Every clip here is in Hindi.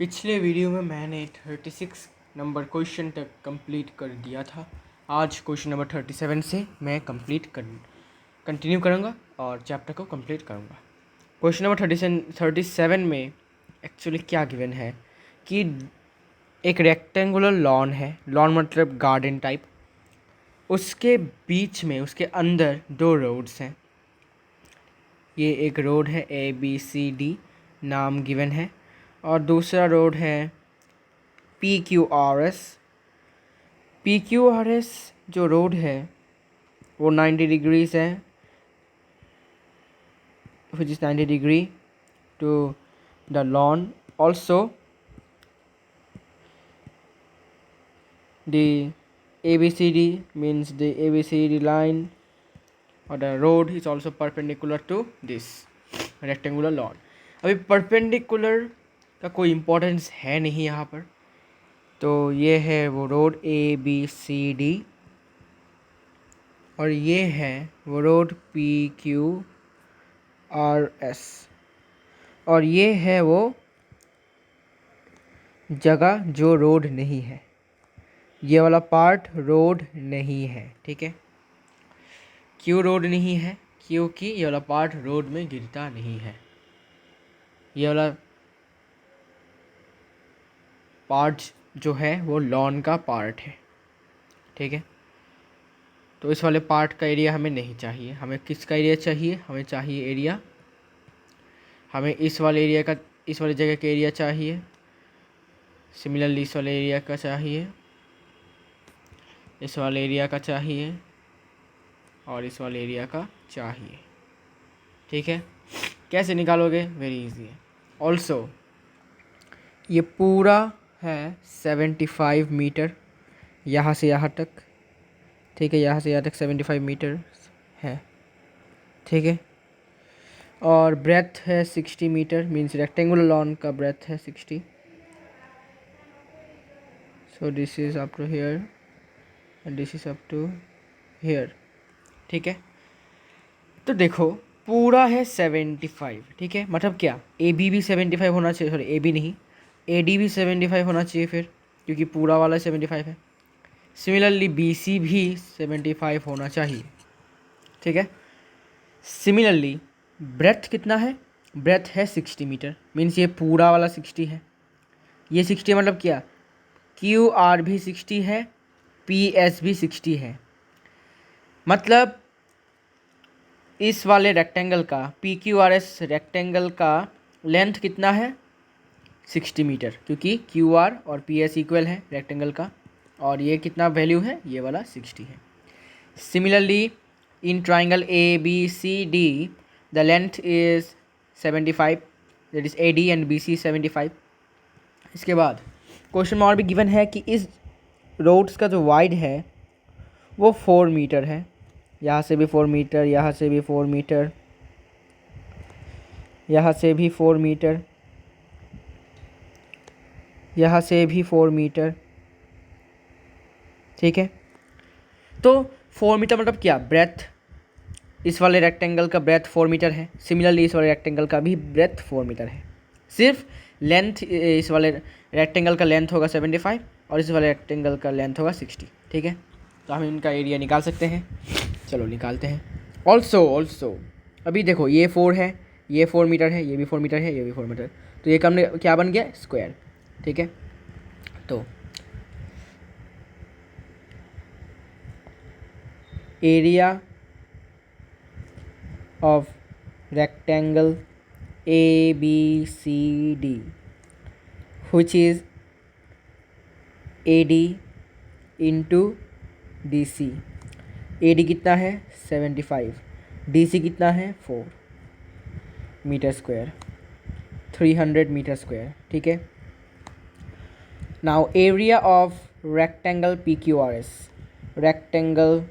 पिछले वीडियो में मैंने 36 नंबर क्वेश्चन तक कंप्लीट कर दिया था। आज क्वेश्चन नंबर 37 से मैं कंटिन्यू करूँगा और चैप्टर को कंप्लीट करूँगा। क्वेश्चन नंबर 37 में एक्चुअली क्या गिवन है कि एक रेक्टेंगुलर लॉन है, लॉन मतलब गार्डन टाइप, उसके बीच में उसके अंदर दो रोड्स हैं। ये एक रोड है ABCD नाम गिवन है और दूसरा रोड है PQRS। PQRS जो रोड है वो 90 डिग्रीज है, which is 90 degree to the lawn. Also the ABCD means the ABCD line or the road is also perpendicular to this rectangular lawn. अभी perpendicular का कोई इम्पोर्टेंस है नहीं यहाँ पर, तो ये है वो रोड ABCD और ये है वो रोड PQRS और ये है वो जगह जो रोड नहीं है, ये वाला पार्ट रोड नहीं है। ठीक है, क्यों रोड नहीं है? क्योंकि ये वाला पार्ट रोड में गिरता नहीं है। ये वाला पार्ट जो है वो लॉन का पार्ट है। ठीक है, तो इस वाले पार्ट का एरिया हमें नहीं चाहिए। हमें किसका एरिया चाहिए? हमें चाहिए एरिया, हमें इस वाले एरिया का, इस वाले जगह का एरिया चाहिए। सिमिलरली इस वाले एरिया का चाहिए, इस वाले एरिया का चाहिए और इस वाले एरिया का चाहिए। ठीक है, कैसे निकालोगे? वेरी इजी है। ऑल्सो ये पूरा है 75 मीटर यहाँ से यहाँ तक। ठीक है, यहाँ से यहाँ तक 75 मीटर है। ठीक है, और ब्रेथ है 60 मीटर, मीन्स रेक्टेंगुलर लॉन का ब्रेथ है 60। So this is up to here and this is up to here. ठीक है, तो देखो पूरा है 75। ठीक है, मतलब क्या? AB भी 75 होना चाहिए, सॉरी AB नहीं, AD भी 75 होना चाहिए फिर, क्योंकि पूरा वाला 75 है। सिमिलरली BC भी 75 होना चाहिए। ठीक है, सिमिलरली ब्रेथ कितना है? ब्रेथ है 60 मीटर, मीन्स ये पूरा वाला 60 है। ये 60 मतलब क्या? QR भी 60 है, PS भी 60 है। मतलब इस वाले रेक्टेंगल का, PQRS रेक्टेंगल का लेंथ कितना है? 60 मीटर, क्योंकि QR और PS इक्वल है रेक्टेंगल का, और ये कितना वैल्यू है? ये वाला 60 है। Similarly in triangle ABCD the length is 75, that is AD and BC 75। इसके बाद क्वेश्चन में और भी गिवन है कि इस रोड्स का जो वाइड है वो 4 मीटर है। यहाँ से भी 4 मीटर, यहाँ से भी 4 मीटर, यहाँ से भी 4 मीटर, यहाँ से भी 4 मीटर। ठीक है, तो 4 मीटर मतलब क्या? ब्रेथ, इस वाले रेक्टेंगल का ब्रेथ 4 मीटर है। सिमिलरली इस वाले रेक्टेंगल का भी ब्रेथ 4 मीटर है। सिर्फ लेंथ, इस वाले रेक्टेंगल का लेंथ होगा 75 और इस वाले रेक्टेंगल का लेंथ होगा 60। ठीक है, तो हम इनका एरिया निकाल सकते हैं। चलो निकालते हैं। ऑल्सो अभी देखो ये 4 है, ये 4 मीटर है, ये भी 4 मीटर है, ये भी 4 मीटर, तो ये कम क्या बन गया? स्क्वायर। ठीक है, तो area of rectangle ABCD which is AD into DC। AD कितना है? 75। DC कितना है? 4 मीटर स्क्वायर, 300 मीटर स्क्वायर। ठीक है, now area of rectangle PQRS, rectangle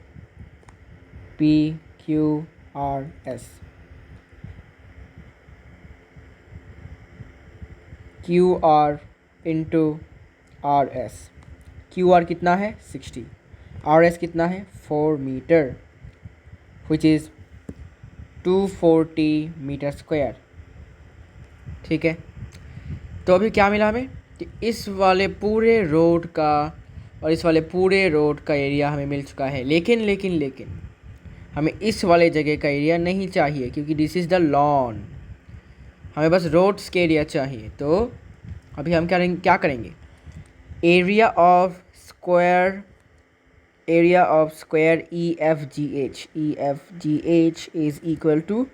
PQRS, QR into RS। QR कितना है? 60। RS कितना है? 4 metre, which is 240 metre square. ठीक है, तो अभी क्या मिला हमें? कि इस वाले पूरे रोड का और इस वाले पूरे रोड का एरिया हमें मिल चुका है, लेकिन हमें इस वाले जगह का एरिया नहीं चाहिए क्योंकि दिस इज़ द लॉन, हमें बस रोड्स के एरिया चाहिए। तो अभी हम क्या करेंगे, area of square EFGH is equal to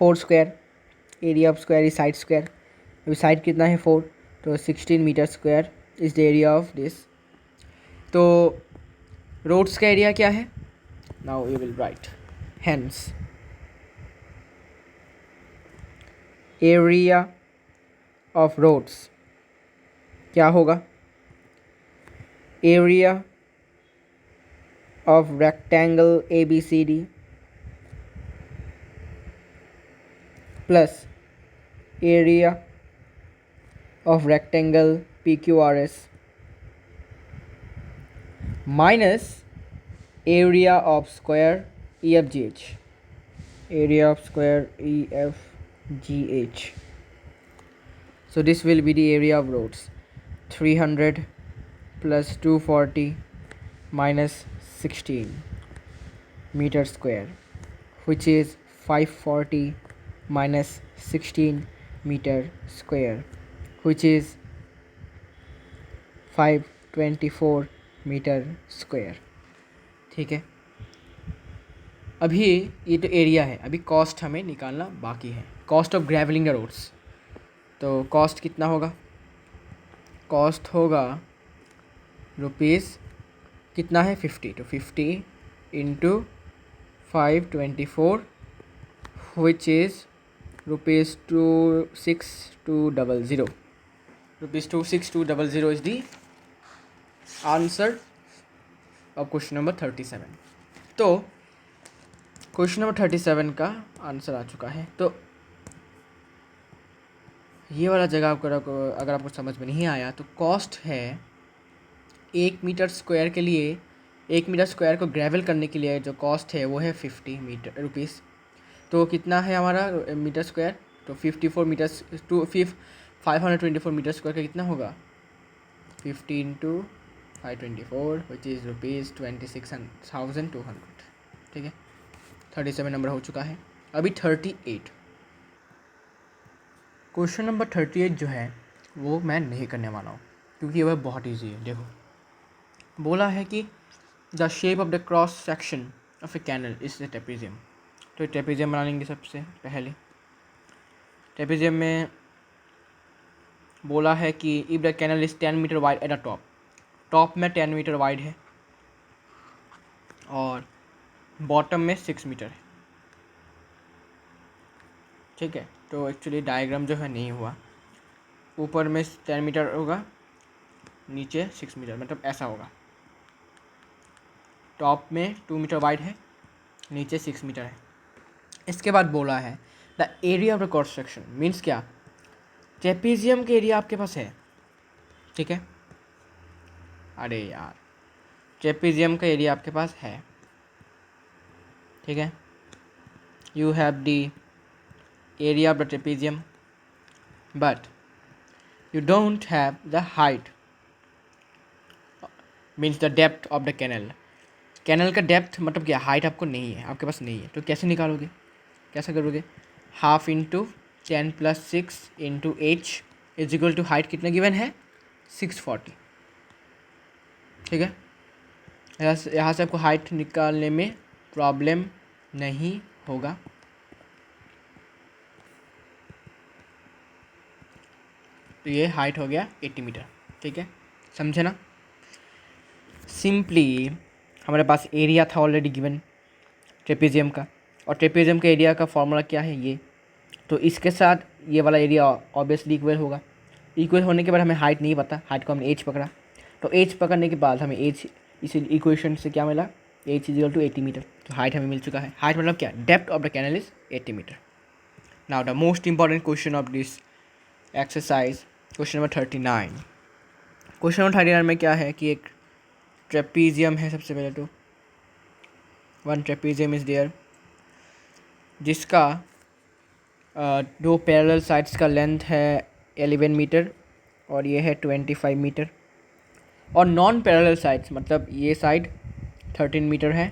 4 square, area of square is side square. अभी साइड कितना है 4, तो 16 metre square is the area of this. तो रोड्स का एरिया क्या है, now you will write hence area of roads क्या होगा, area of rectangle ABCD plus area of rectangle PQRS minus area of square EFGH, area of square EFGH. So this will be the area of roads, 300 plus 240 minus 16 meter square, which is 540 minus 16 meter square, which is 524 metre square. ठीक है, अभी ये तो एरिया है, अभी कॉस्ट हमें निकालना बाकी है, cost of grovelling the roads. तो कॉस्ट कितना होगा, कॉस्ट होगा रुपीज़ कितना है 50, तो 50 into 524 which is rupees 26200, rupees 26200 is the answer of question number 37। तो क्वेश्चन नंबर 37 का आंसर आ चुका है। तो ये वाला जगह अगर आपको समझ में नहीं आया तो कॉस्ट है 1 मीटर स्क्वायर के लिए, 1 मीटर स्क्वायर को ग्रेवल करने के लिए जो कॉस्ट है वो है 50 मीटर रुपीज़। तो कितना है हमारा मीटर स्क्वायर, तो 54 मीटर 524 मीटर स्क्वायर का कितना होगा 50 इंटू 524 विच इज़ रुपीज़ 26,200। ठीक है, 37 नंबर हो चुका है। अभी 38, क्वेश्चन नंबर 38 जो है वो मैं नहीं करने वाला हूँ क्योंकि वह बहुत इजी है। देखो बोला है कि the shape of the cross section of a canal is the trapezium. तो ट्रेपेजियम बना लेंगे सबसे पहले। ट्रेपेजियम में बोला है कि if the canal is 10 metre wide at the top, top में 10 मीटर वाइड है और बॉटम में 6 मीटर है। ठीक है, तो एक्चुअली डायग्राम जो है नहीं हुआ, ऊपर में 10 मीटर होगा, नीचे 6 मीटर, मतलब ऐसा होगा। टॉप में 2 मीटर वाइड है, नीचे 6 मीटर है। इसके बाद बोला है the area of the cross section means क्या, ट्रेपेजियम के एरिया आपके पास है। ठीक है, अरे यार ट्रेपेजियम का एरिया आपके पास है। ठीक है, you have the area of the trapezium but you don't have the height means the depth of the canal। Canal का डेप्थ मतलब क्या, हाइट आपको नहीं है, आपके पास नहीं है। तो कैसे निकालोगे, कैसे करोगे, half into 10 plus 6 into h is equal to height कितना गिवन है 640। ठीक है, यहाँ से आपको हाइट निकालने में प्रॉब्लम नहीं होगा। तो ये हाइट हो गया 80 मीटर। ठीक है, समझे ना। सिंपली हमारे पास एरिया था ऑलरेडी गिवन ट्रेपेजियम का, और ट्रेपेजियम का एरिया का फॉर्मूला क्या है ये, तो इसके साथ ये वाला एरिया ऑब्वियसली इक्वल होगा। इक्वल होने के बाद हमें हाइट नहीं पता, हाइट को हमने एच पकड़ा, तो एच पकड़ने के बाद हमें एच इस इक्वेशन से क्या मिला, h is equal to 80 metre. तो हाइट हमें मिल चुका है। हाइट मतलब क्या, depth of the canal is 80 metre. Now the most important question of this exercise, question number 39। Question number 39 में क्या है कि एक ट्रेपेजियम है। सबसे पहले तो वन ट्रेपेजियम इज़ देयर जिसका दो पैरेलल साइड्स का लेंथ है 11 मीटर और ये है 25 मीटर। और नॉन पैरेलल साइड्स मतलब ये साइड 13 मीटर है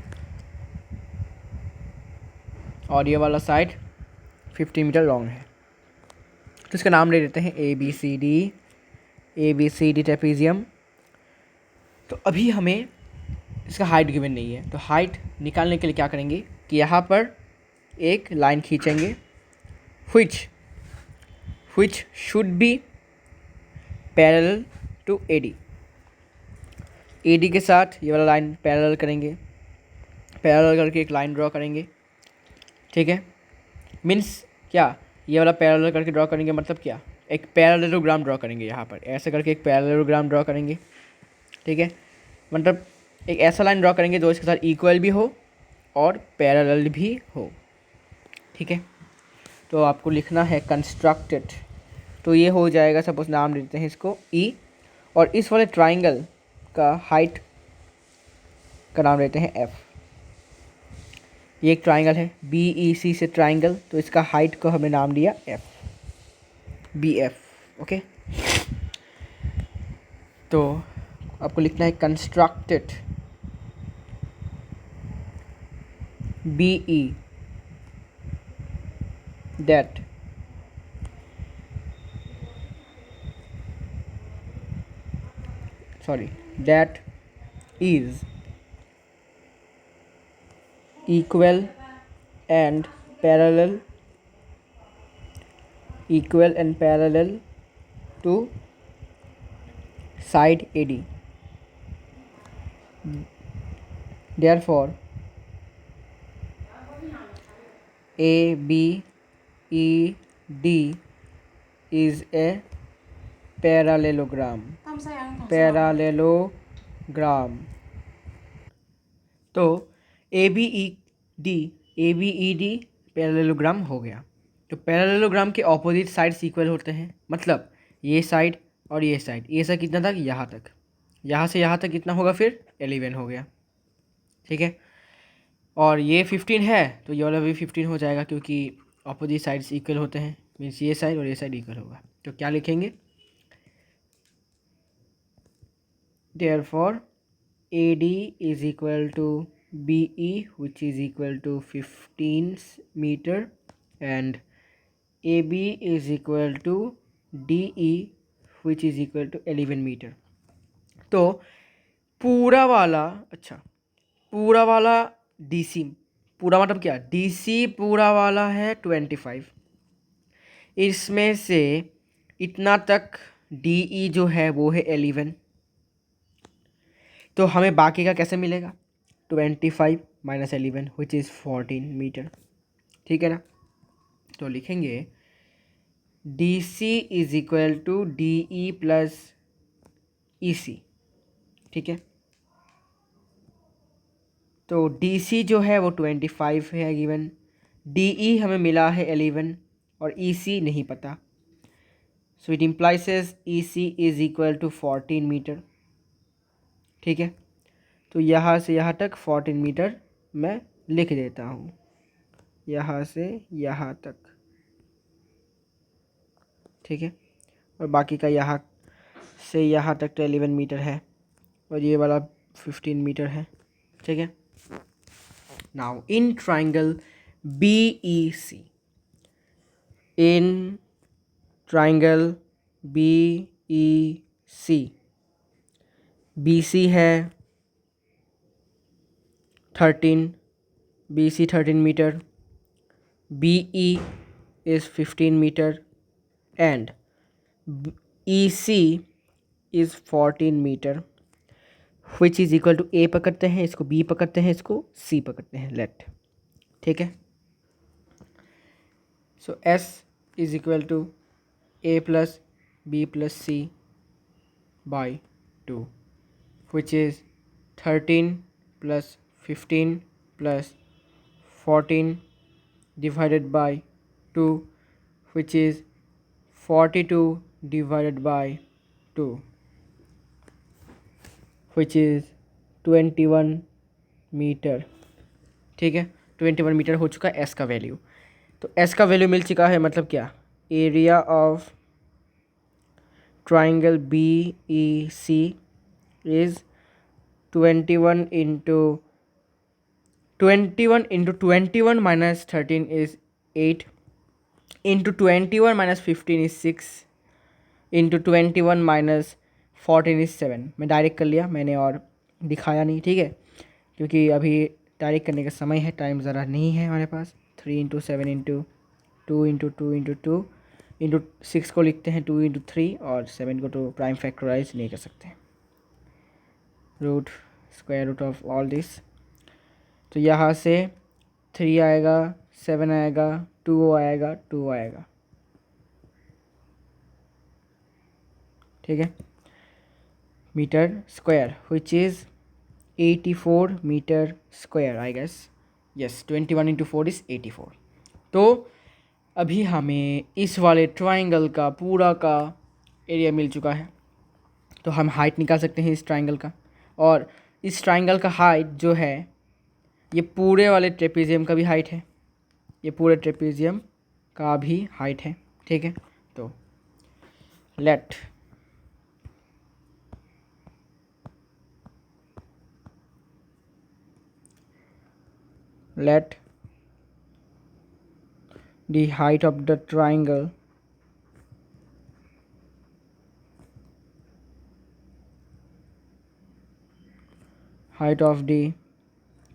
और ये वाला साइड 15 मीटर लॉन्ग है। तो इसका नाम ले लेते हैं A B C D trapezium. तो अभी हमें इसका हाइट गिवन नहीं है, तो हाइट निकालने के लिए क्या करेंगे कि यहाँ पर एक लाइन खींचेंगे which should be parallel to AD के साथ ये वाला लाइन पैरेलल करेंगे, पैरेलल करके एक लाइन ड्रॉ करेंगे। ठीक है, मीन्स क्या, ये वाला पैरेलल करके ड्रॉ करेंगे मतलब क्या, एक पैरेललोग्राम ड्रॉ करेंगे। यहाँ पर ऐसे करके एक पैरेललोग्राम ड्रॉ करेंगे। ठीक है, मतलब एक ऐसा लाइन ड्रॉ करेंगे जो इसके साथ इक्वल भी हो और पैरेलल भी हो। ठीक है, तो आपको लिखना है कंस्ट्रक्टेड। तो ये हो जाएगा, सपोज नाम देते हैं इसको E, और इस वाले ट्राइंगल का हाइट का नाम देते हैं F। ये एक ट्राइंगल है BEC से ट्राइंगल, तो इसका हाइट को हमने नाम दिया F, BF। ओके, तो आपको लिखना है constructed BE that is equal and parallel to side AD. Therefore ABED is a parallelogram। तो ABED पैरेललोग्राम हो गया। तो पैरेललोग्राम के ऑपोजिट साइड्स इक्वल होते हैं, मतलब ये साइड और ये साइड। ये साइड कितना था, यहाँ तक, यहाँ से यहाँ तक कितना होगा, फिर 11 हो गया। ठीक है, और ये 15 है तो ये वाला भी 15 हो जाएगा, क्योंकि ऑपोजिट साइड्स इक्वल होते हैं, मीन्स ये साइड और ये साइड इक्वल होगा। तो क्या लिखेंगे, therefore AD is equal to BE which is equal to 15 meter and AB is equal to DE which is equal to 11 metre. तो पूरा वाला, अच्छा पूरा वाला DC, पूरा मतलब क्या, DC पूरा वाला है 25, इसमें से इतना तक DE जो है वो है 11, तो हमें बाकी का कैसे मिलेगा, 25 माइनस 11 विच इज़ 14 मीटर। ठीक है ना, तो लिखेंगे DC is equal to DE plus EC। ठीक है, तो DC जो है वो 25 है गिवन, DE हमें मिला है 11 और EC नहीं पता, so it implies EC is equal to 14 metre. ठीक है, तो यहाँ से यहाँ तक 14 मीटर मैं लिख देता हूँ, यहाँ से यहाँ तक। ठीक है, और बाकी का यहाँ से यहाँ तक तो 11 मीटर है और ये वाला 15 मीटर है। ठीक है, now in triangle BEC, in triangle BEC, BC है 13, BC 13 metre, BE is 15 metre and EC is 14 metre which is equal to A पकड़ते हैं, इसको B पकड़ते हैं, इसको C पकड़ते हैं, लेट। ठीक है, सो S is equal to A plus B plus C by 2 which is 13 plus 15 plus 14 divided by 2 which is 42 divided by 2 which is 21 metre. ठीक है, 21 मीटर हो चुका है S का वैल्यू। तो S का वैल्यू मिल चुका है, मतलब क्या, area of triangle BEC is 21 into 21 minus 13 is 8 into 21 minus 15 is 6 into 21 minus 14 is 7। मैं डायरेक्ट कर लिया मैंने और दिखाया नहीं, ठीक है, क्योंकि अभी डायरेक्ट करने का समय है, टाइम ज़रा नहीं है हमारे पास। 3 into 7 into 2 into 2 into 2 into 6 को लिखते हैं 2 इंटू 3 और 7 को तो प्राइम फैक्टराइज नहीं कर सकते। Root square root of all this, तो यहाँ से 3 आएगा, 7 आएगा, 2 आएगा, 2 आएगा, ठीक है, metre square which is 84 metre square I guess. Yes, 21 into 4 is 84। तो अभी हमें इस वाले ट्राइंगल का पूरा का एरिया मिल चुका है, तो हम हाइट निकाल सकते हैं इस ट्राइंगल का। और इस ट्राइंगल का हाइट जो है ये पूरे वाले ट्रेपेजियम का भी हाइट है, ये पूरे ट्रेपेजियम का भी हाइट है, ठीक है। तो let the height of the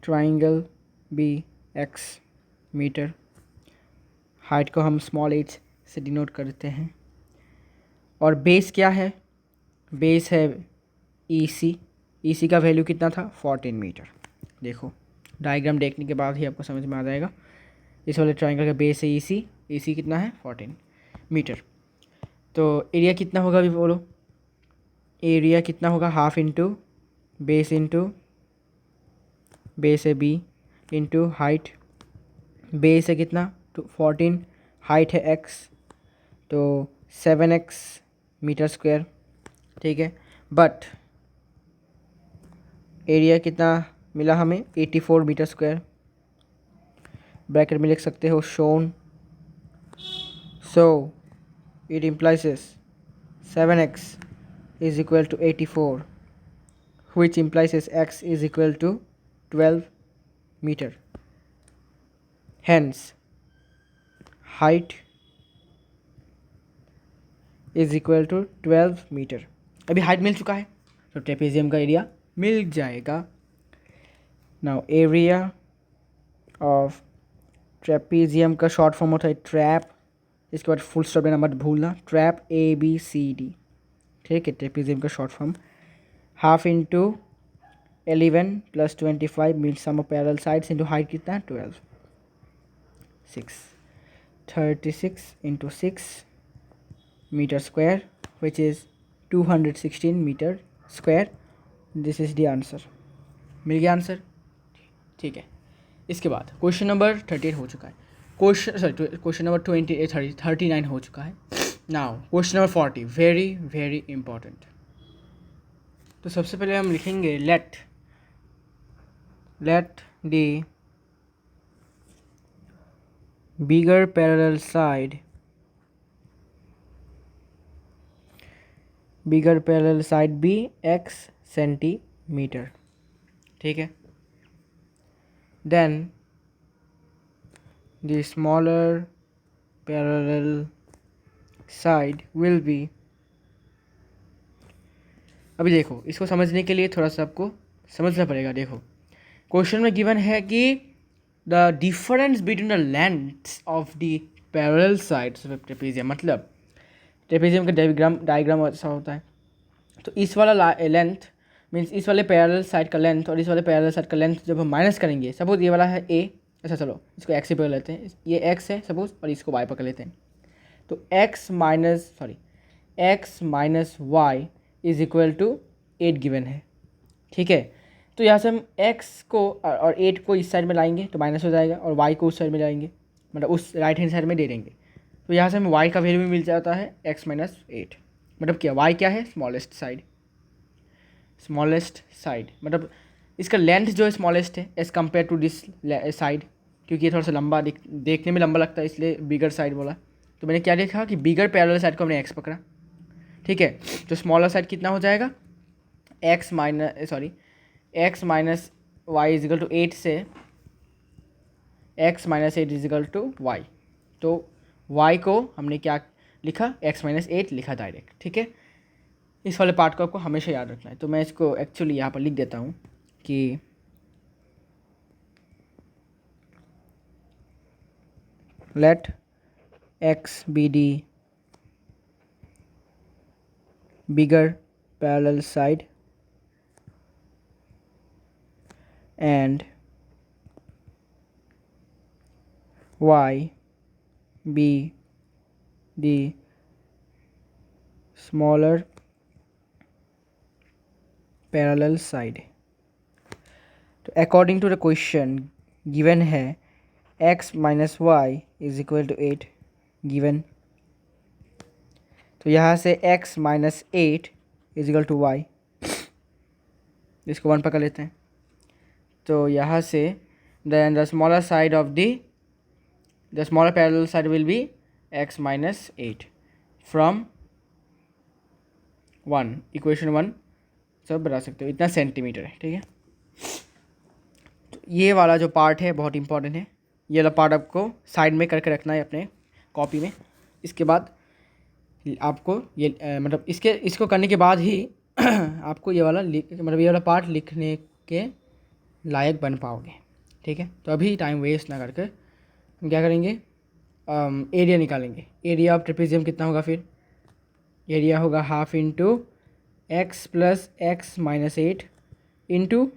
triangle be x metre. Height को हम स्मॉल h से डिनोट करते हैं। और बेस क्या है? बेस है EC का वैल्यू कितना था? 14 मीटर। देखो डायग्राम देखने के बाद ही आपको समझ में आ जाएगा। इस वाले ट्राइंगल का बेस है EC कितना है? 14 मीटर। तो एरिया कितना होगा अभी बोलो? एरिया कितना होगा? हाफ इंटू बेस है B इंटू हाइट। बेस है कितना? 14, हाइट है x, तो 7x मीटर स्क्वायर, ठीक है। बट एरिया कितना मिला हमें? 84 मीटर स्क्वायर। ब्रैकेट में लिख सकते हो shown, so it implies 7x is equal to 84, which implies x is equal to 12 meter. Hence height is equal to 12 meter. अभी हाइट मिल चुका है तो ट्रेपेजियम का एरिया मिल जाएगा। नाउ एरिया ऑफ ट्रेपेजियम का शॉर्ट फॉर्म होता है ट्रैप, इसके बाद फुल स्टॉप देना मत भूलना, ट्रैप ABCD, ठीक है। ट्रेपेजियम का short form half into 11 plus 25 means sum of parallel sides into height कितना है? 12, 6, 36 into 6 metre square which is 216 metre square. This is the answer. मिल गया आंसर, ठीक है। इसके बाद क्वेश्चन नंबर 38 हो चुका है। क्वेश्चन नंबर 39 हो चुका है। Now question number 40, very very important. तो सबसे पहले हम लिखेंगे let the bigger parallel side be x centimetre, ठीक है। Then the smaller parallel side will be. अभी देखो इसको समझने के लिए थोड़ा सा आपको समझना पड़ेगा। देखो क्वेश्चन में गिवन है कि the difference between the lengths of the parallel sides of trapezium, मतलब ट्रेपेजियम का डायग्राम ऐसा होता है। तो इस वाला लेंथ मीन्स इस वाले पैरेलल साइड का लेंथ और इस वाले पैरेलल साइड का लेंथ जब हम माइनस करेंगे, सपोज ये वाला है A, ऐसा चलो इसको x से पकड़ लेते हैं, ये x है सपोज और इसको y पकड़ लेते हैं। तो x minus y is equal to 8 given है, ठीक है। तो यहाँ से हम x को और 8 को इस साइड में लाएंगे तो माइनस हो जाएगा और y को उस साइड में लाएंगे, मतलब उस राइट हैंड साइड में दे देंगे। तो यहाँ से हमें y का वैल्यू भी मिल जाता है x माइनस 8, मतलब क्या y क्या है? स्मॉलेस्ट साइड, मतलब इसका लेंथ जो है स्मॉलेस्ट है as compare to this side, क्योंकि ये थोड़ा सा लंबा देखने में लंबा लगता है इसलिए बिगर साइड बोला। तो मैंने क्या देखा कि बिगर पैरेलल साइड को हमने x पकड़ा, ठीक है। तो स्मॉलर साइड कितना हो जाएगा, x minus y is equal to 8 से x minus 8 is equal to y. तो वाई को हमने क्या लिखा, एक्स माइनस 8 लिखा डायरेक्ट, ठीक है। इस वाले पार्ट को आपको हमेशा याद रखना है। तो मैं इसको एक्चुअली यहाँ पर लिख देता हूँ कि let x be the bigger parallel side and y be the smaller parallel side। तो according to the question given है x minus y is equal to 8 गिवन। तो यहाँ से x minus 8 is equal to y, इसको 1 पकड़ लेते हैं। तो यहाँ से then the smaller side of the smaller parallel side will be x minus 8 from 1, equation 1 सब बता सकते हो, इतना सेंटीमीटर है, ठीक है। तो ये वाला जो पार्ट है बहुत इंपॉर्टेंट है, ये वाला पार्ट आपको साइड में करके रखना है अपने कॉपी में। इसके बाद आपको ये मतलब इसको करने के बाद ही आपको ये वाला ये वाला पार्ट लिखने के लायक बन पाओगे, ठीक है। तो अभी टाइम वेस्ट ना करके हम क्या करेंगे, एरिया निकालेंगे। एरिया ऑफ ट्रेपेजियम कितना होगा, फिर एरिया होगा half into x plus x minus 8 into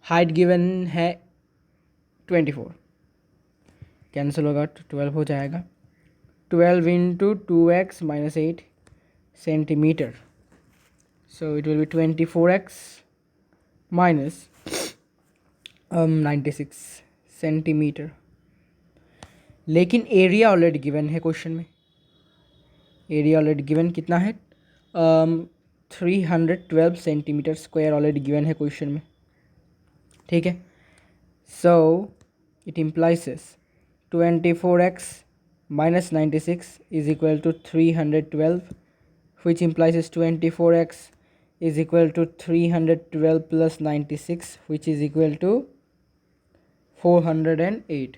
height given है 24, कैंसिल होगा तो 12 हो जाएगा। 12 into 2x minus 8 centimetre, so it will be 24x minus 96 centimetre. लेकिन एरिया ऑलरेडी गिवन है क्वेश्चन में, एरिया ऑलरेडी गिवन कितना है 312 सेंटीमीटर स्क्वायर ऑलरेडी गिवन है क्वेश्चन में, ठीक है। So it implies 24x minus 96 is equal to 312, which implies 24x is equal to 312 plus 96, which is equal to 408.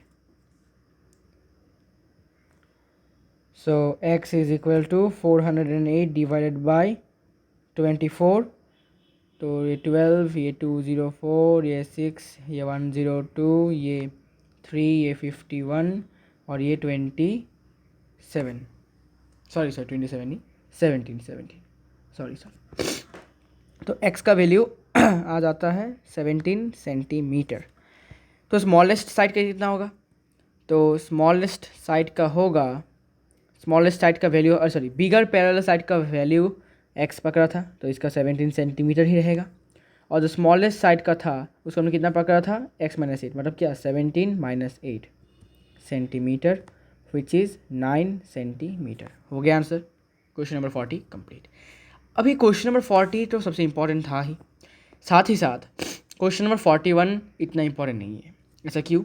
So x is equal to 408 divided by 24। तो ये 12, ये 204, ये 6, ये 102, ये 3, ये 51 और ये 27, सॉरी 27 नहीं 17 सॉरी। तो x का वैल्यू आ जाता है 17 सेंटीमीटर। तो स्मॉलेस्ट साइड का कितना होगा, तो स्मॉलेस्ट साइड का होगा, स्मॉलेस्ट साइड का वैल्यू बिगर पैरेलल साइड का वैल्यू x पकड़ा था तो इसका 17 सेंटीमीटर ही रहेगा। और जो स्मॉलेस्ट साइड का था उसको हमने कितना पकड़ा था, x माइनस 8, मतलब क्या 17 minus 8 centimetre, which is 9 centimetre. हो गया आंसर, क्वेश्चन नंबर 40 कंप्लीट। अभी क्वेश्चन नंबर 40 तो सबसे इम्पॉर्टेंट था ही, साथ ही साथ क्वेश्चन नंबर 41 इतना इम्पॉर्टेंट नहीं है। ऐसा क्यों,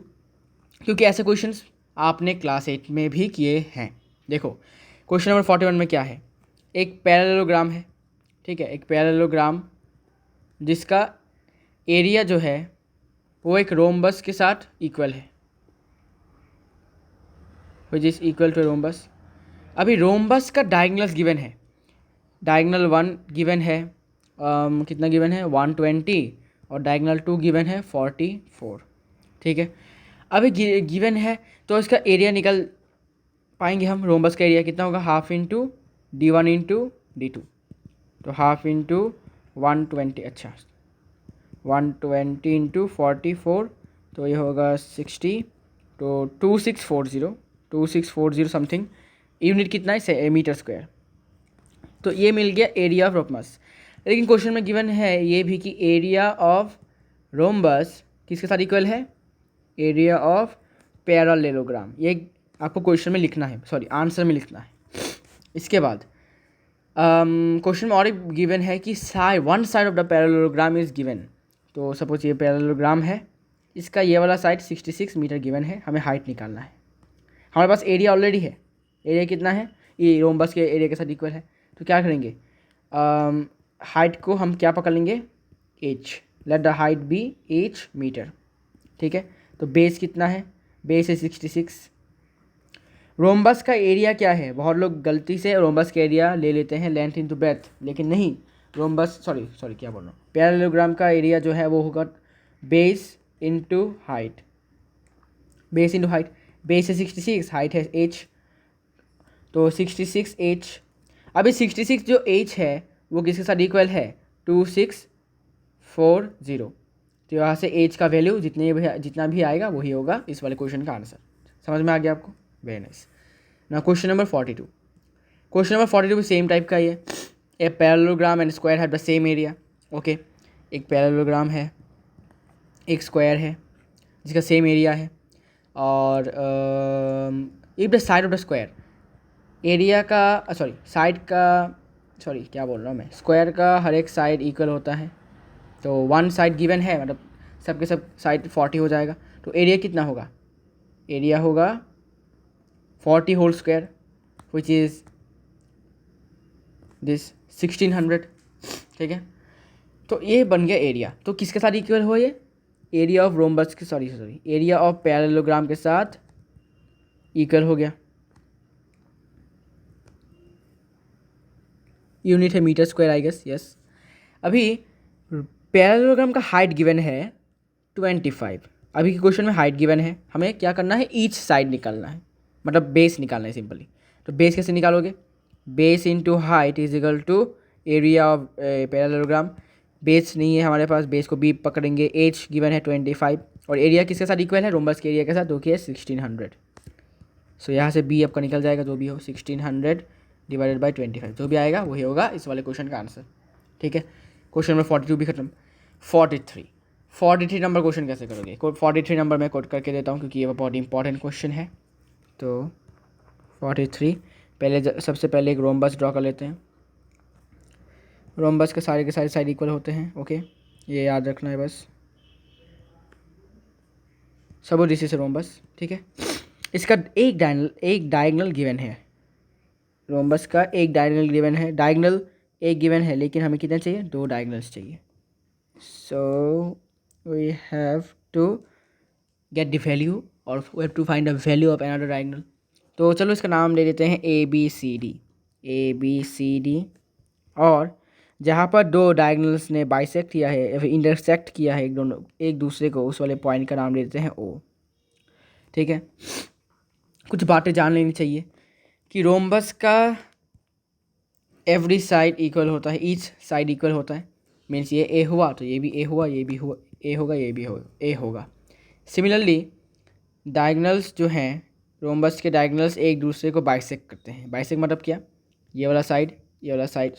क्योंकि ऐसे क्वेश्चंस आपने क्लास 8 में भी किए हैं। देखो क्वेश्चन नंबर 41 में क्या है, एक पैरेललोग्राम है, ठीक है, एक पैरेललोग्राम जिसका एरिया जो है वो एक रोम्बस के साथ इक्वल है, which is equal to rhombus. अभी रोम्बस का डायगोनल्स गिवन है, डायगोनल 1 गिवन है, कितना गिवन है 120, और डायगोनल 2 गिवन है 44, ठीक है। अभी गिवन है तो इसका एरिया निकल पाएंगे हम। रोम्बस का एरिया कितना होगा, half into d1 into d2, तो हाफ इंटू 120, अच्छा 120 इंटू 44, तो ये होगा 60, तो 2640 समथिंग। यूनिट कितना है, मीटर स्क्वायर। तो ये मिल गया एरिया ऑफ रोम्बस। लेकिन क्वेश्चन में गिवन है ये भी कि एरिया ऑफ रोम्बस किसके साथ इक्वल है, एरिया ऑफ पैरेललोग्राम। ये आपको क्वेश्चन में लिखना है, सॉरी आंसर में लिखना है। इसके बाद क्वेश्चन में और एक गिवन है कि one side of the parallelogram is given. तो सपोज ये पैरेललोग्राम है, इसका ये वाला साइड 66 मीटर गिवन है, हमें हाइट निकालना है। हमारे पास एरिया ऑलरेडी है, एरिया कितना है, ये रोम्बस के एरिया के साथ इक्वल है। तो क्या करेंगे, हाइट को हम क्या पकड़ लेंगे, h, let the height be h metre, ठीक है। तो बेस कितना है, बेस है 66। रोम्बस का एरिया क्या है, बहुत लोग गलती से रोम्बस का एरिया ले लेते हैं लेंथ इनटू ब्रेथ, लेकिन नहीं, रोम्बस सॉरी क्या बोल रहा हूँ, पैरेललोग्राम का एरिया जो है वो होगा base into height, base into height. Base है 66, हाइट है h, तो 66h। अभी 66 जो h है वो किसके साथ इक्वल है, 2640। तो यहाँ से h का वैल्यू जितना भी आएगा वही होगा इस वाले क्वेश्चन का आंसर। समझ में आ गया आपको, वेरी नाइस। ना क्वेश्चन नंबर 42, क्वेश्चन नंबर 42 भी सेम टाइप का ही है। A parallelogram and square have the same area, okay. एक पैरेललोग्राम है, एक स्क्वायर है जिसका सेम एरिया है, और if the side of the square, area का साइड का क्या बोल रहा हूँ मैं, स्क्वायर का हर एक साइड इक्वल होता है। तो वन साइड गिवन है, मतलब सबके सब साइड 40 हो जाएगा, तो एरिया कितना होगा, एरिया होगा 40 whole square which is this 1600, ठीक है। तो ये बन गया एरिया। तो किसके साथ इक्वल हो, ये एरिया ऑफ रोम्बस के एरिया ऑफ पैरेललोग्राम के साथ इक्वल हो गया। यूनिट है metre square I guess, yes. अभी पैरेललोग्राम का हाइट गिवन है 25। अभी के क्वेश्चन में हाइट गिवन है, हमें क्या करना है, ईच साइड निकालना है, मतलब बेस निकालना है सिंपली। तो बेस कैसे निकालोगे, base into height is equal to area of parallelogram. Base नहीं है हमारे पास, बेस को बी पकड़ेंगे, एच गिवन है 25, और एरिया किसके साथ इक्वल है, रोम्बस के एरिया के साथ, जो कि है 1600। सो यहाँ से बी आपका निकल जाएगा, जो भी हो 1600 डिवाइडेड बाई 25, जो भी आएगा वही होगा इस वाले क्वेश्चन का आंसर, ठीक है। क्वेश्चन नंबर 42 भी खत्म। 43 नंबर क्वेश्चन कैसे करोगे, 43 नंबर मैं कोट करके देता हूँ क्योंकि ये बहुत इंपॉर्टेंट क्वेश्चन है। तो 43 सबसे पहले एक रोम्बस ड्रॉ कर लेते हैं। रोम्बस के सारे साइड इक्वल होते हैं, ओके, ये याद रखना है बस। सब दिस इज रोम्बस, ठीक है। इसका एक डायगोनल गिवन है, रोम्बस का एक डायगोनल गिवन है, डायगोनल एक गिवन है, लेकिन हमें कितने चाहिए, 2 डायगोनल्स चाहिए। So we have to get the value और we have to find the value of another diagonal. तो चलो इसका नाम ले लेते हैं ABCD, और जहाँ पर 2 डायगोनल्स ने बाइसेक्ट किया है या फिर इंटरसेक्ट किया है एक दूसरे को, उस वाले पॉइंट का नाम ले लेते हैं O, ठीक है। कुछ बातें जान लेनी चाहिए कि रोम्बस का एवरी साइड इक्वल होता है, ईच साइड इक्वल होता है, मीन्स ये ए हुआ तो ये भी ए हुआ, ये भी हुआ ए होगा, ये भी ए होगा। सिमिलरली डायगोनल्स जो हैं, रोम्बस के डायगोनल्स एक दूसरे को बाइसेक्ट करते हैं। बाइसेक्ट मतलब क्या, ये वाला साइड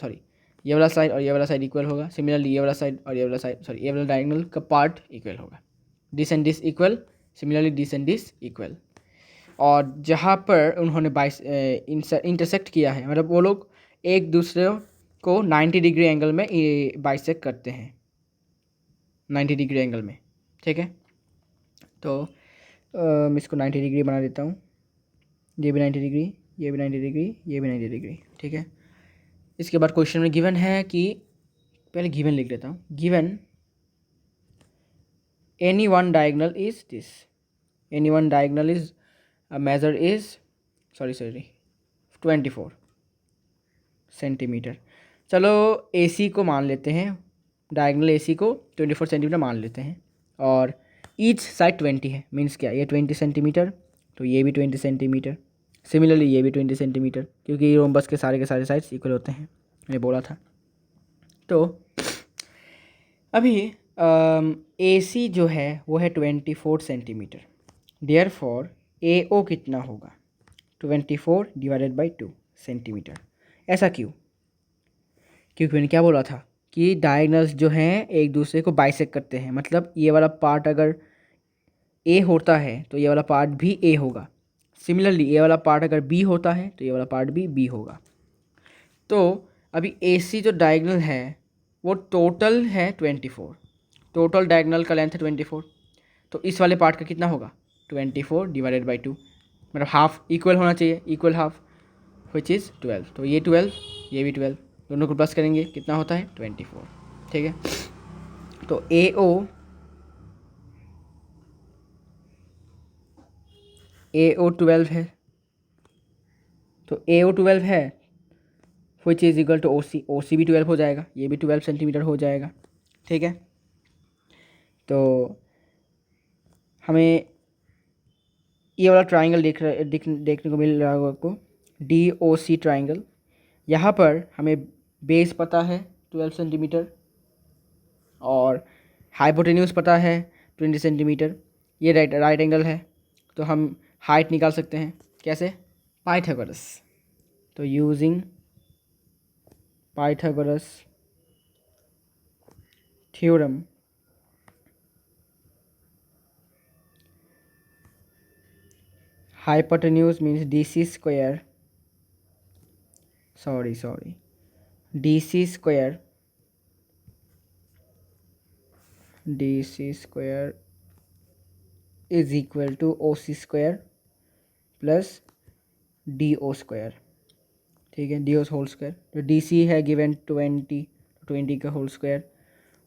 और ये वाला साइड इक्वल होगा। सिमिलरली ये वाला साइड और ये वाला डायगोनल का पार्ट इक्वल होगा। This and this equal, similarly this and this equal. और जहाँ पर उन्होंने इंटरसेक्ट किया है, मतलब वो लोग एक दूसरे को 90 डिग्री एंगल में बाइसेक्ट करते हैं, 90 डिग्री एंगल में, ठीक है। तो मैं इसको 90 डिग्री बना देता हूँ, ये भी 90 डिग्री, ये भी 90 डिग्री, ये भी 90 डिग्री, ठीक है। इसके बाद क्वेश्चन में गिवन है कि, पहले गिवन लिख लेता हूँ, given any one diagonal is this, any one diagonal is major is 24 centimetre. चलो AC को मान लेते हैं, डायगोनल AC को 24 सेंटीमीटर मान लेते हैं, और ईच साइड 20 है, मीन्स क्या, ये 20 सेंटीमीटर, तो ये भी 20 सेंटीमीटर, सिमिलरली ये भी 20 सेंटीमीटर, क्योंकि रोम्बस के सारे साइड्स इक्वल होते हैं, मैंने बोला था। तो अभी AC जो है वो है 24 सेंटीमीटर, देयरफॉर AO कितना होगा, 24 डिवाइडेड बाई 2 सेंटीमीटर। ऐसा क्यों, क्योंकि मैंने क्या बोला था कि डायगोनल्स जो हैं एक दूसरे को बाइसेक्ट करते हैं, मतलब ये वाला पार्ट अगर A होता है तो ये वाला पार्ट भी A होगा। सिमिलरली ये वाला पार्ट अगर B होता है तो ये वाला पार्ट भी B होगा। तो अभी AC जो डायगोनल है वो टोटल है 24, टोटल डायगोनल का लेंथ है 24, तो इस वाले पार्ट का कितना होगा, 24 डिवाइडेड बाई 2, मतलब हाफ इक्वल होना चाहिए, इक्वल हाफ, विच इज़ 12। तो ये 12, ये भी 12, दोनों को प्लस करेंगे कितना होता है 24, ठीक है। तो AO 12 है, तो AO 12 है which is equal to OC भी 12 हो जाएगा, ये भी 12 सेंटीमीटर हो जाएगा, ठीक है। तो हमें ये वाला ट्राइंगल देखने को मिल रहा होगा आपको, DOC ट्राइंगल। यहाँ पर हमें बेस पता है 12 सेंटीमीटर और हाइपोटेन्यूज पता है 20 सेंटीमीटर, ये राइट एंगल है, तो हम हाइट निकाल सकते हैं कैसे, पाइथागोरस। तो using Pythagoras theorem hypotenuse means DC square, DC square is equal to OC square plus DO square, ठीक है, DO होल स्क्वायर। तो DC है गिवन 20 का होल स्क्वायर,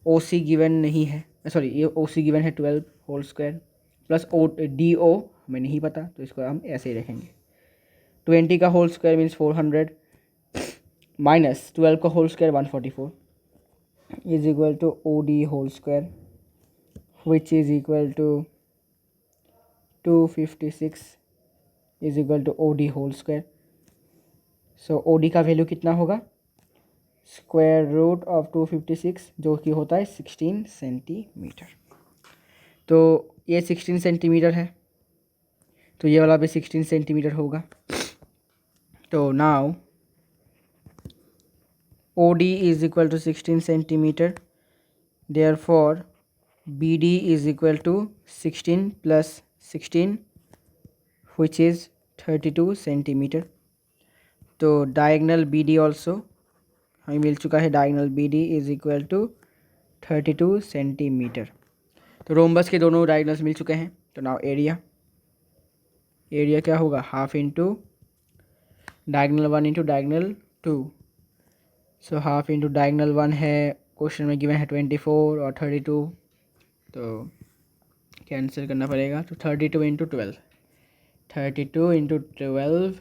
OC गिवन नहीं है, सॉरी ये OC गिवन है 12 होल स्क्वायर प्लस DO हमें नहीं पता, तो इसको हम ऐसे ही रखेंगे। 20 का होल स्क्वायर मीन्स 400 माइनस 12 का whole square 144 is equal to OD whole square which is equal to 256 is equal to OD whole square. So OD का वैल्यू कितना होगा, स्क्वायर रूट ऑफ 256 जो कि होता है 16 सेंटीमीटर। तो ये 16 सेंटीमीटर है, तो ये वाला भी 16 सेंटीमीटर होगा। तो now OD is equal to 16 centimeter, therefore BD is equal to 16 plus 16 which is 32 centimetre. तो डायगनल BD ऑल्सो हमें मिल चुका है, diagonal BD is equal to 32 centimetre. तो रोम्बस के दोनों डायगनल्स मिल चुके हैं। तो नाउ एरिया क्या होगा, half into diagonal 1 into diagonal 2। So half into diagonal 1 है, क्वेश्चन में गिवन है 24 और 32, तो कैंसिल करना पड़ेगा। तो 32 इंटू 12, 32 इंटू 12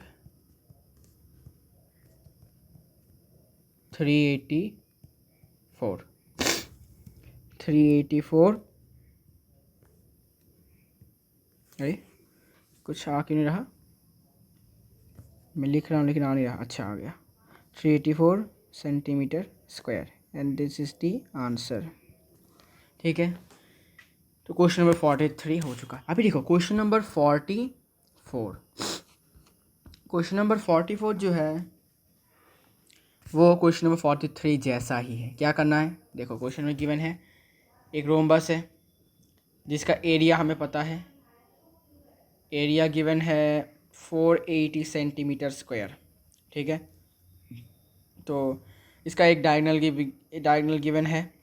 384। अरे कुछ आ क्यों नहीं रहा, मैं लिख रहा हूँ लेकिन आ नहीं रहा, अच्छा आ गया, 384 centimetre square and this is the answer, ठीक है। तो क्वेश्चन नंबर 43 हो चुका है। अभी देखो क्वेश्चन नंबर 44 जो है वो क्वेश्चन नंबर 43 जैसा ही है। क्या करना है, देखो क्वेश्चन में गिवन है एक रोम्बस है जिसका एरिया हमें पता है, एरिया गिवन है 480 सेंटीमीटर स्क्वायर, ठीक है। तो इसका एक डायगनल गिवन है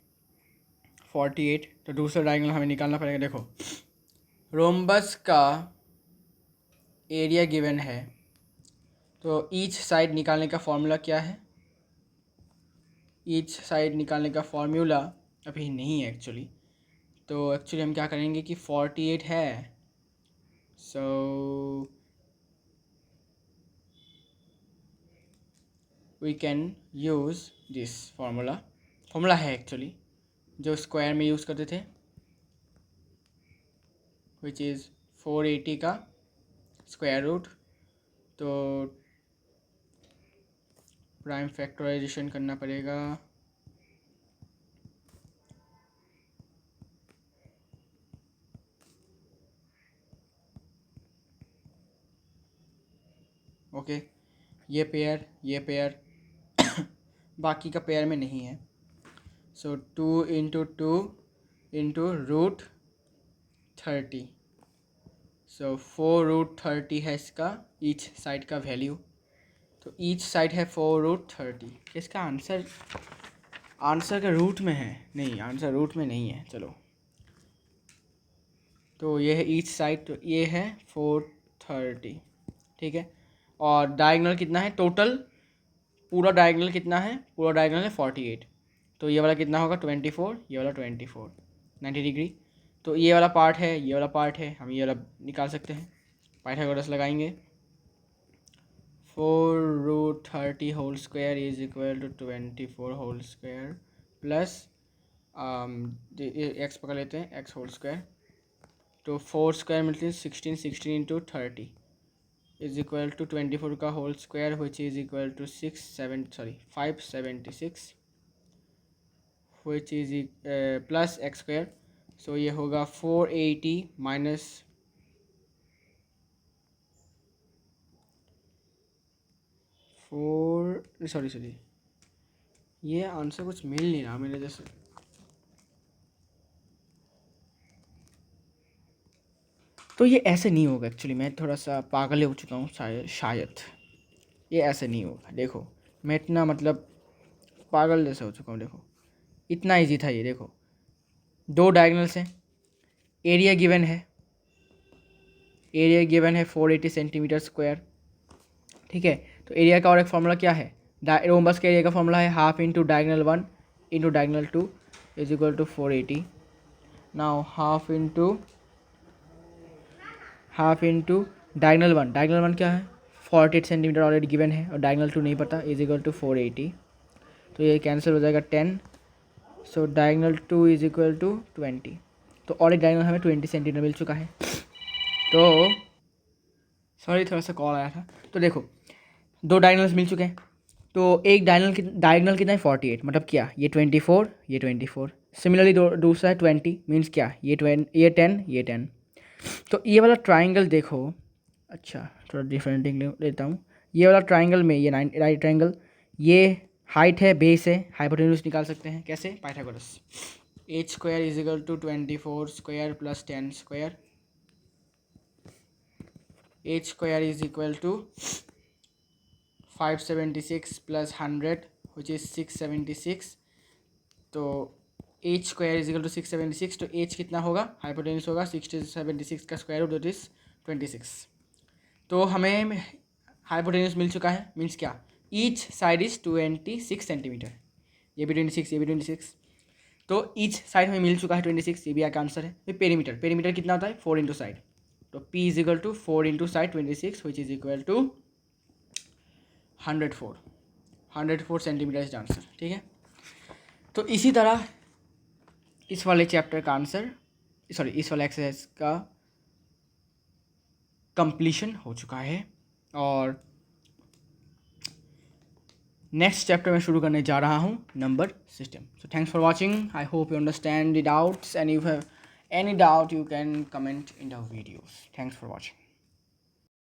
48, तो दूसरा डायगनल हमें निकालना पड़ेगा। देखो रोम्बस का एरिया गिवन है, तो ईच साइड निकालने का फॉर्मूला क्या है, ईच साइड निकालने का फॉर्मूला अभी नहीं है एक्चुअली। तो एक्चुअली हम क्या करेंगे कि 48 है, so we can use this formula है एक्चुअली जो स्क्वायर में यूज़ करते थे, विच इज़ 480 का स्क्वायर रूट। तो प्राइम फैक्टराइजेशन करना पड़ेगा, ओके। ये पेयर बाकी का पेयर में नहीं है। सो 2 इंटू 2 इंटू रूट 30, सो 4√30 है इसका ईच साइड का वैल्यू। तो ईच साइड है 4√30। इसका आंसर का रूट में है, नहीं आंसर रूट में नहीं है, चलो। तो ये है ईच साइड, तो ये है 430, ठीक है। और डायगोनल कितना है टोटल, पूरा डायगोनल कितना है, पूरा डायगोनल है 48, तो ये वाला कितना होगा 24, ये वाला 24, 90 डिग्री। तो ये वाला पार्ट है, ये वाला पार्ट है, हम ये वाला निकाल सकते हैं। पाइथागोरस लगाएंगे, 4√30 whole square is equal to 24 whole square plus x पकड़ लेते हैं, एक्स होल स्क्वायर, तो 4 स्क्वायर मिलते हैं 16, 16 इंटू 30 इज इक्वल टू 24 का whole square which is equal to 576 which is plus x square. So ये होगा 480 माइनस 4, सॉरी ये आंसर कुछ मिल नहीं रहा मेरे जैसे। तो ये ऐसे नहीं होगा एक्चुअली, मैं थोड़ा सा पागल हो चुका हूँ शायद ये ऐसे नहीं होगा। देखो मैं इतना मतलब पागल जैसा हो चुका हूँ। देखो इतना इजी था ये। देखो दो डायगोनल्स हैं, एरिया गिवन है, एरिया गिवन है 480 सेंटीमीटर स्क्वायर, ठीक है। तो एरिया का और एक फॉर्मूला क्या है, रोम्बस के एरिया का फॉर्मूला है half into diagonal 1 into diagonal 2 is equal to 480। Now half into diagonal 1 क्या है 48 सेंटीमीटर ऑलरेडी गिवन है, और डायगनल 2 नहीं पता, इज इक्वल टू 480। तो ये कैंसिल हो जाएगा 10। सो डायगनल 2 इज इक्वल टू 20। तो ऑलरेडी डायगनल हमें 20 सेंटीमीटर मिल चुका है। तो सॉरी थोड़ा सा कॉल आया था। तो देखो दो डायगनल्स मिल चुके हैं, तो एक डायगनल कितना है 48, मतलब क्या ये 24, ये 24। सिमिलरली दूसरा है 20, मीन्स क्या ये 10, ये 10। तो ये वाला ट्राइंगल देखो, अच्छा थोड़ा डिफरेंटिंग लेता हूँ। ये वाला ट्राइंगल में ये राइट ट्राइंगल, ये हाइट है, बेस है, हाइपोटेन्यूज निकाल सकते हैं कैसे, Pythagoras. H square is equal to 24 square plus 10 square, H square is equal to 576 plus 100 which is 676। तो H square is equal to 676, तो एच कितना होगा, हाइपोटेन्यूज होगा 676 का स्क्वायर रूट दैट इज 26। तो हमें हाइपोटेन्यूज मिल चुका है, मीन्स क्या, ईच साइड इज 26 सेंटीमीटर, ये भी 26, ये भी 26। तो ईच साइड हमें मिल चुका है 26, ये भी एक आंसर है। फिर पेरीमीटर कितना होता है 4 इंटू साइड, तो P is equal to 4 into side 26 which is equal to 104 centimetre is answer, ठीक है। तो इसी तरह इस वाले चैप्टर का आंसर, सॉरी इस वाले एक्सरसाइज का कंप्लीशन हो चुका है, और नेक्स्ट चैप्टर में शुरू करने जा रहा हूँ number system. So thanks for watching, I hope you understand the doubts, and you have any doubt you can comment in the videos. Thanks for watching.